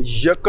1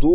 2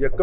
1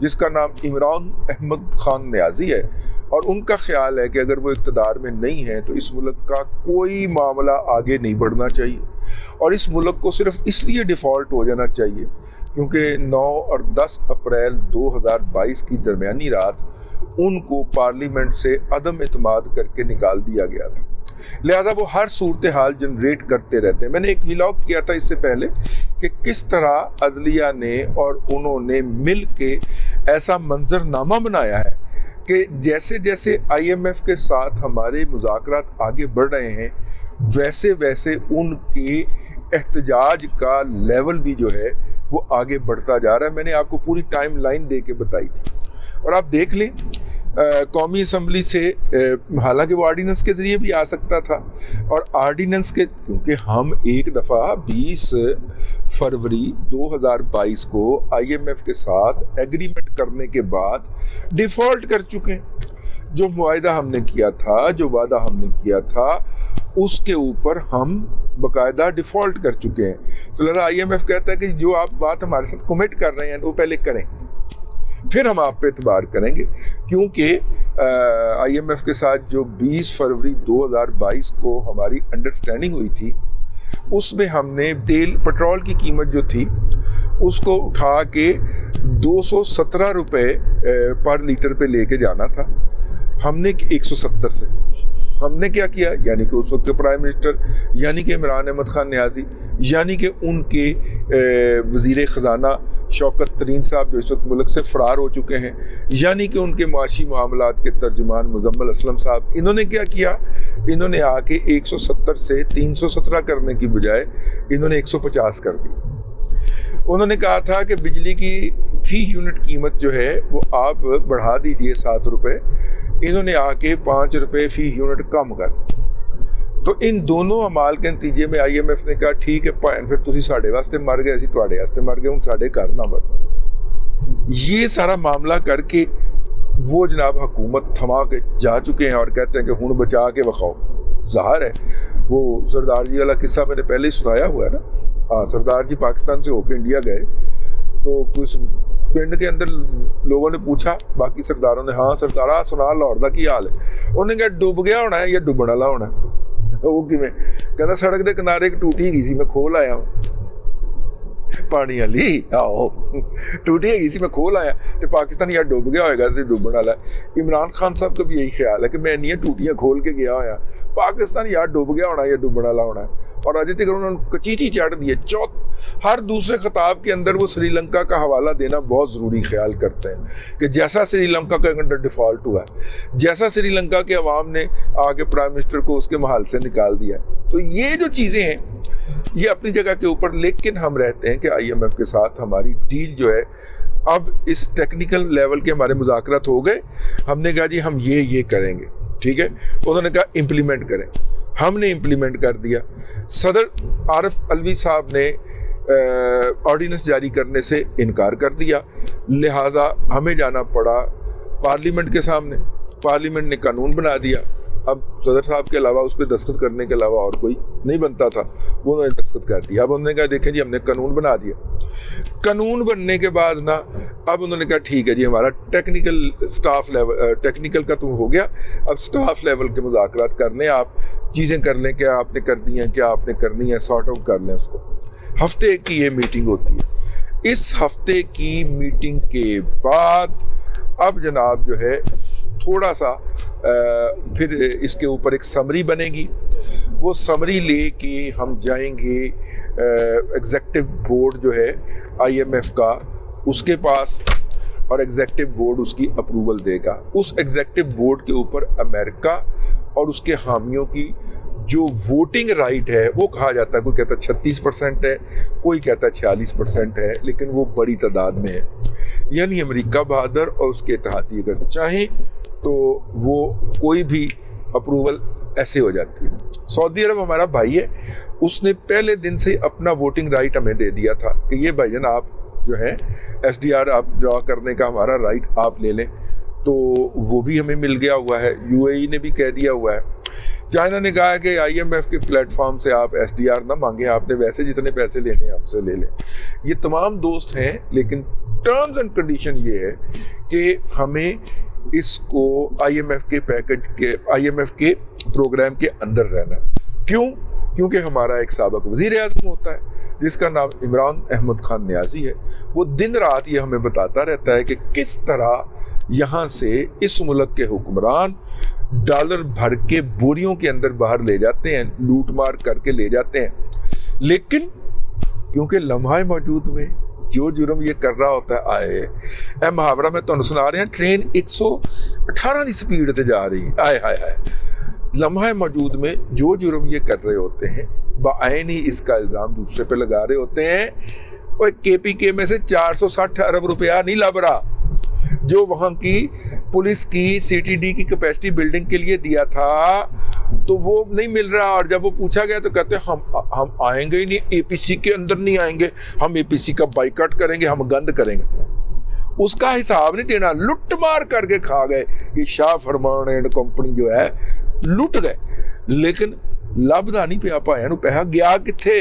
جس کا نام عمران احمد خان نیازی ہے، اور ان کا خیال ہے کہ اگر وہ اقتدار میں نہیں ہے تو اس ملک کا کوئی معاملہ آگے نہیں بڑھنا چاہیے، اور اس ملک کو صرف اس لیے ڈیفالٹ ہو جانا چاہیے کیونکہ 9 اور 10 اپریل 2022 کی درمیانی رات ان کو پارلیمنٹ سے عدم اعتماد کر کے نکال دیا گیا تھا، لہذا وہ ہر صورتحال جنریٹ کرتے رہتے ہیں۔ میں نے ایک ولاگ کیا تھا اس سے پہلے کہ کس طرح عدلیہ نے اور انہوں نے مل کے ایسا منظرنامہ بنایا ہے کہ جیسے جیسے آئی ایم ایف کے ساتھ ہمارے مذاکرات آگے بڑھ رہے ہیں ویسے ویسے ان کے احتجاج کا لیول بھی جو ہے وہ آگے بڑھتا جا رہا ہے۔ میں نے آپ کو پوری ٹائم لائن دے کے بتائی تھی، اور آپ دیکھ لیں قومی اسمبلی سے حالانکہ وہ آرڈیننس کے ذریعے بھی آ سکتا تھا، اور آرڈیننس کے کیونکہ ہم ایک دفعہ 20 فروری 2022 کو آئی ایم ایف کے ساتھ ایگریمنٹ کرنے کے بعد ڈیفالٹ کر چکے ہیں۔ جو معاہدہ ہم نے کیا تھا، جو وعدہ ہم نے کیا تھا، اس کے اوپر ہم باقاعدہ ڈیفالٹ کر چکے ہیں۔ تو لہٰذا آئی ایم ایف کہتا ہے کہ جو آپ بات ہمارے ساتھ کمٹ کر رہے ہیں وہ پہلے کریں، پھر ہم آپ پہ اعتبار کریں گے، کیونکہ آئی ایم ایف کے ساتھ جو 20 فروری 2022 کو ہماری انڈرسٹینڈنگ ہوئی تھی اس میں ہم نے پٹرول کی قیمت جو تھی اس کو اٹھا کے 217 روپے پر لیٹر پہ لے کے جانا تھا، ہم نے 170 سے ہم نے کیا کیا، یعنی کہ اس وقت کے پرائم منسٹر یعنی کہ عمران احمد خان نیازی، یعنی کہ ان کے وزیر خزانہ شوکت ترین صاحب جو اس وقت ملک سے فرار ہو چکے ہیں، یعنی کہ ان کے معاشی معاملات کے ترجمان مزمل اسلم صاحب، انہوں نے کیا کیا، انہوں نے آ کے 170 سے 317 کرنے کی بجائے انہوں نے 150 کر دی۔ انہوں نے کہا تھا کہ بجلی کی فی یونٹ قیمت جو ہے وہ آپ بڑھا دیجئے 7 روپے، انہوں نے آ کے 5 روپے فی یونٹ کم کر دی۔ تو ان دونوں عمال کے نتیجے میں آئی ایم ایف نے کہا ٹھیک ہے پھر تسی ساڈے واسطے مر گئے، اسی تواڈے واسطے مر گئے، ہن ساڈے گھر نہ بڑھو۔ یہ سارا معاملہ کر کے وہ جناب حکومت تھما کے جا چکے ہیں اور کہتے ہیں کہ ہن بچا کے بخاؤ۔ ظاہر ہے وہ سردار جی والا قصہ میں نے پہلے ہی سنایا ہوا ہے نا۔ ہاں، سردار جی پاکستان سے ہو کے انڈیا گئے تو کچھ پنڈ کے اندر لوگوں نے پوچھا، باقی سرداروں نے ہاں سردارہ سنا لاہور دا کی حال ہے، انہوں نے کہا ڈوب گیا ہونا ہے یا ڈوبن والا ہونا ہے۔ وہ کیویں؟ کہنا سڑک دے کنارے ایک ٹوٹی گئی سی میں کھول آیا ہوں پانی والی، آہو ٹوٹی گئی سی میں کھول آیا تو پاکستان یا ڈوب گیا ہوئے گا تو ڈوبن والا ہے۔ عمران خان صاحب کا بھی یہی خیال ہے کہ میں نہیں ٹوٹیاں کھول کے گیا ہوا، پاکستان یا ڈوب گیا ہونا یا ڈوبن والا ہونا ہے، اور اجے تک انہوں نے کچیچی چڑھ دی ہے۔ ہر دوسرے خطاب کے اندر وہ سری لنکا کا حوالہ دینا بہت ضروری خیال کرتے ہیں کہ جیسا سری لنکا کا انڈر ڈیفالٹ ہوا ہے، جیسا سری لنکا کے عوام نے آگے پرائم منسٹر کو اس کے محل سے نکال دیا ہے۔ تو یہ جو چیزیں ہیں یہ اپنی جگہ کے اوپر، لیکن ہم رہتے ہیں کہ آئی ایم ایف کے ساتھ ہماری ڈیل جو ہے اب اس ٹیکنیکل لیول کے ہمارے مذاکرات ہو گئے، ہم نے کہا جی ہم یہ کریں گے، ٹھیک ہے، انہوں نے کہا امپلیمنٹ کریں، ہم نے امپلیمنٹ کر دیا۔ صدر عارف علوی صاحب نے آرڈیننس جاری کرنے سے انکار کر دیا، لہٰذا ہمیں جانا پڑا پارلیمنٹ کے سامنے، پارلیمنٹ نے قانون بنا دیا۔ اب صدر صاحب کے علاوہ اس پہ دستخط کرنے کے علاوہ اور کوئی نہیں بنتا تھا، وہ انہوں نے دستخط کر دیا۔ اب انہوں نے کہا دیکھیں جی ہم نے قانون بنا دیا، قانون بننے کے بعد نا اب انہوں نے کہا ٹھیک ہے جی ہمارا ٹیکنیکل سٹاف لیول، ٹیکنیکل کا تو ہو گیا، اب سٹاف لیول کے مذاکرات کر لیں، آپ چیزیں کر لیں، کیا آپ نے کر دی ہیں، کیا آپ نے کرنی ہے، سارٹ آؤٹ کر لیں اس کو۔ ہفتے کی یہ میٹنگ ہوتی ہے۔ اس ہفتے کی میٹنگ کے بعد اب جناب جو ہے تھوڑا سا پھر اس کے اوپر ایک سمری بنے گی، وہ سمری لے کے ہم جائیں گے ایگزیکٹو بورڈ جو ہے آئی ایم ایف کا اس کے پاس، اور ایگزیکٹو بورڈ اس کی اپروول دے گا۔ اس ایگزیکٹو بورڈ کے اوپر امریکہ اور اس کے حامیوں کی جو ووٹنگ رائٹ ہے وہ کہا جاتا ہے، کوئی کہتا ہے 36% ہے، کوئی کہتا ہے 46% ہے، لیکن وہ بڑی تعداد میں ہے۔ یعنی امریکہ بہادر اور اس کے اتحادی اگر چاہیں تو وہ کوئی بھی اپروول ایسے ہو جاتی ہے۔ سعودی عرب ہمارا بھائی ہے، اس نے پہلے دن سے اپنا ووٹنگ رائٹ ہمیں دے دیا تھا کہ یہ بھائی جان آپ جو ہے ایس ڈی آر آپ ڈرا کرنے کا ہمارا رائٹ آپ لے لیں، تو وہ بھی ہمیں مل گیا ہوا ہے۔ یو اے ای نے بھی کہہ دیا ہوا ہے، چائنا نے کہا کہ IMF کے پلیٹ فارم سے آپ SDR نہ مانگیں, آپ نے ویسے جتنے پیسے لینے ہیں ہم سے لے لیں. یہ تمام دوست ہیں, لیکن ٹرمز اینڈ کنڈیشن یہ ہے کہ ہمیں اس کو IMF کے پیکج کے IMF کے پروگرام کے اندر رہنا. کیوں؟ کیونکہ ہمارا ایک سابق وزیر اعظم ہوتا ہے جس کا نام عمران احمد خان نیازی ہے. وہ دن رات یہ ہمیں بتاتا رہتا ہے کہ کس طرح یہاں سے اس ملک کے حکمران ڈالر بھر کے بوریوں کے اندر باہر لے جاتے ہیں, لوٹ مار کر کے لے جاتے ہیں. لیکن کیونکہ لمحہ موجود میں جو جرم یہ کر رہا ہوتا ہے, اے محاورہ میں تو سنا رہے ہیں ٹرین 118 کی سپیڈ تے جا رہی, آئے لمحہ موجود میں جو جرم یہ کر رہے ہوتے ہیں بعین ہی اس کا الزام دوسرے پہ لگا رہے ہوتے ہیں. اور KPK میں سے 460 ارب روپیہ نہیں لب رہا جو وہاں کی پولیس کی CTD کی کیپیسٹی بلڈنگ کے لیے دیا تھا, تو وہ نہیں مل رہا. اور جب وہ پوچھا گیا تو کہتے ہیں ہم آئیں گے ہی نہیں, APC کے اندر نہیں آئیں گے, ہم APC کا بائیکاٹ کریں گے, ہم گند کریں گے. اس کا حساب نہیں دینا, لٹ مار کر کے کھا گئے. یہ شاہ فرمان اینڈ کمپنی جو ہے لٹ گئے, لیکن لبدا نہیں پیا پایا نو پیسہ گیا کتھے.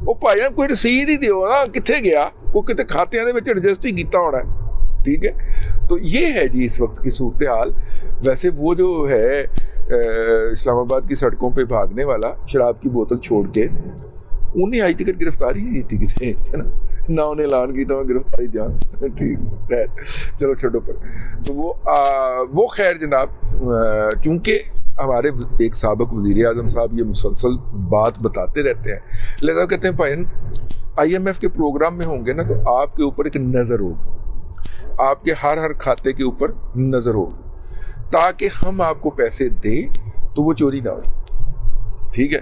وہ پایا کوئی رسید ہی دیو نا, کتھے گیا, وہ کتے کھاتیاں دے وچ ایڈجسٹ ہی کیتا ہونا ہے. ٹھیک ہے, تو یہ ہے جی اس وقت کی صورتحال. ویسے وہ جو ہے اسلام آباد کی سڑکوں پہ بھاگنے والا شراب کی بوتل چھوڑ کے, انہیں آج تک گرفتاری نہیں کی کسی, ہے نا, نہ انہیں اعلان کی تو گرفتاری دیا. ٹھیک, خیر چلو چھوڑو پر. تو وہ خیر جناب, چونکہ ہمارے ایک سابق وزیر اعظم صاحب یہ مسلسل بات بتاتے رہتے ہیں, لہذا کہتے ہیں بھائی IMF کے پروگرام میں ہوں گے نا تو آپ کے اوپر ایک نظر ہوگی, آپ کے ہر کھاتے کے اوپر نظر ہوگی, تاکہ ہم آپ کو پیسے دیں تو وہ چوری نہ ہو. ٹھیک ہے,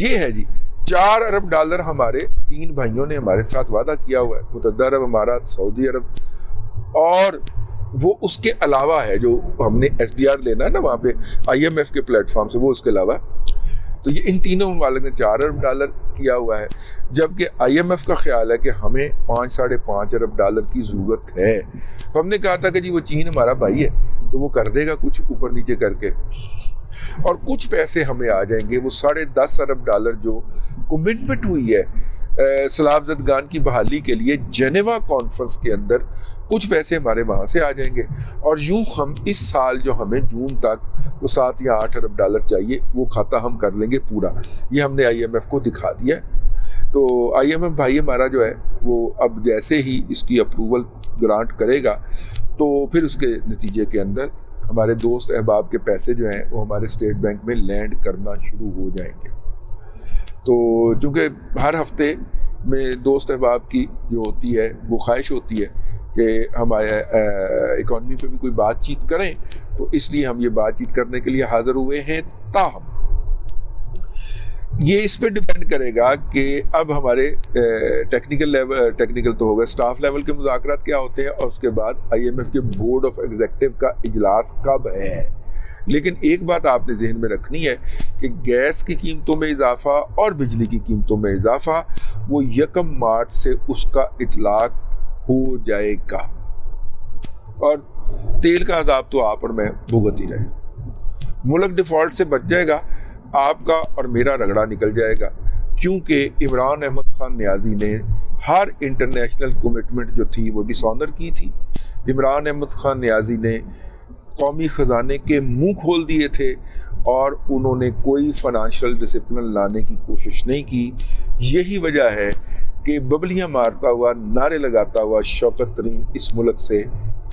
یہ ہے جی. 4 ارب ڈالر ہمارے 3 بھائیوں نے ہمارے ساتھ وعدہ کیا ہوا ہے, متحدہ عرب امارات, سعودی عرب, اور وہ اس کے علاوہ ہے جو ہم نے SDR لینا ہے نا وہاں پہ IMF کے پلیٹ فارم سے, وہ اس کے علاوہ. تو یہ ان تینوں ممالک نے 4 ارب ڈالر کیا ہوا ہے, جبکہ IMF کا خیال ہے کہ ہمیں 5-5.5 ارب ڈالر کی ضرورت ہے. تو ہم نے کہا تھا کہ جی وہ چین ہمارا بھائی ہے تو وہ کر دے گا کچھ اوپر نیچے کر کے, اور کچھ پیسے ہمیں آ جائیں گے. وہ 10.5 ارب ڈالر جو کمٹمنٹ ہوئی ہے سلاب زدگان کی بحالی کے لیے جنیوا کانفرنس کے اندر, کچھ پیسے ہمارے وہاں سے آ جائیں گے. اور یوں ہم اس سال جو ہمیں جون تک وہ 7 یا 8 ارب ڈالر چاہیے وہ کھاتا ہم کر لیں گے پورا. یہ ہم نے IMF کو دکھا دیا ہے. تو IMF بھائی ہمارا جو ہے وہ اب جیسے ہی اس کی اپروول گرانٹ کرے گا تو پھر اس کے نتیجے کے اندر ہمارے دوست احباب کے پیسے جو ہیں وہ ہمارے اسٹیٹ بینک میں لینڈ کرنا شروع ہو جائیں گے. تو چونکہ ہر ہفتے میں دوست احباب کی جو ہوتی ہے وہ خواہش ہوتی ہے کہ ہمارے اکانومی پہ بھی کوئی بات چیت کریں, تو اس لیے ہم یہ بات چیت کرنے کے لیے حاضر ہوئے ہیں. تاہم یہ اس پہ ڈیپینڈ کرے گا کہ اب ہمارے ٹیکنیکل تو ہوگا, اسٹاف لیول کے مذاکرات کیا ہوتے ہیں, اور اس کے بعد IMF کے بورڈ آف ایگزیکٹو کا اجلاس کب ہے. لیکن ایک بات آپ نے ذہن میں رکھنی ہے کہ گیس کی قیمتوں میں اضافہ اور بجلی کی قیمتوں میں اضافہ وہ 1 مارچ سے اس کا اطلاق ہو جائے گا, اور تیل کا عذاب تو آپ اور میں بھگت ہی رہے. ملک ڈیفالٹ سے بچ جائے گا, آپ کا اور میرا رگڑا نکل جائے گا, کیونکہ عمران احمد خان نیازی نے ہر انٹرنیشنل کمٹمنٹ جو تھی وہ ڈس آنر کی تھی. عمران احمد خان نیازی نے قومی خزانے کے منہ کھول دیے تھے, اور انہوں نے کوئی فائنانشل ڈسپلن لانے کی کوشش نہیں کی. یہی وجہ ہے کہ ببلیاں مارتا ہوا, نعرے لگاتا ہوا شوکت ترین اس ملک سے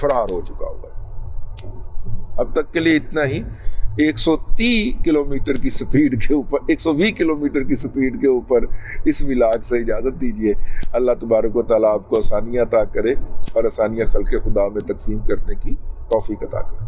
فرار ہو چکا ہوا ہے. اب تک کے لیے اتنا ہی. 130 کلومیٹر کی سپیڈ کے اوپر, 120 کلومیٹر کی سپیڈ کے اوپر اس ولاگ سے اجازت دیجیے. اللہ تبارک و تعالیٰ آپ کو آسانیاں عطا کرے اور آسانیاں خلق خدا میں تقسیم کرنے کی توفیق عطا کرے.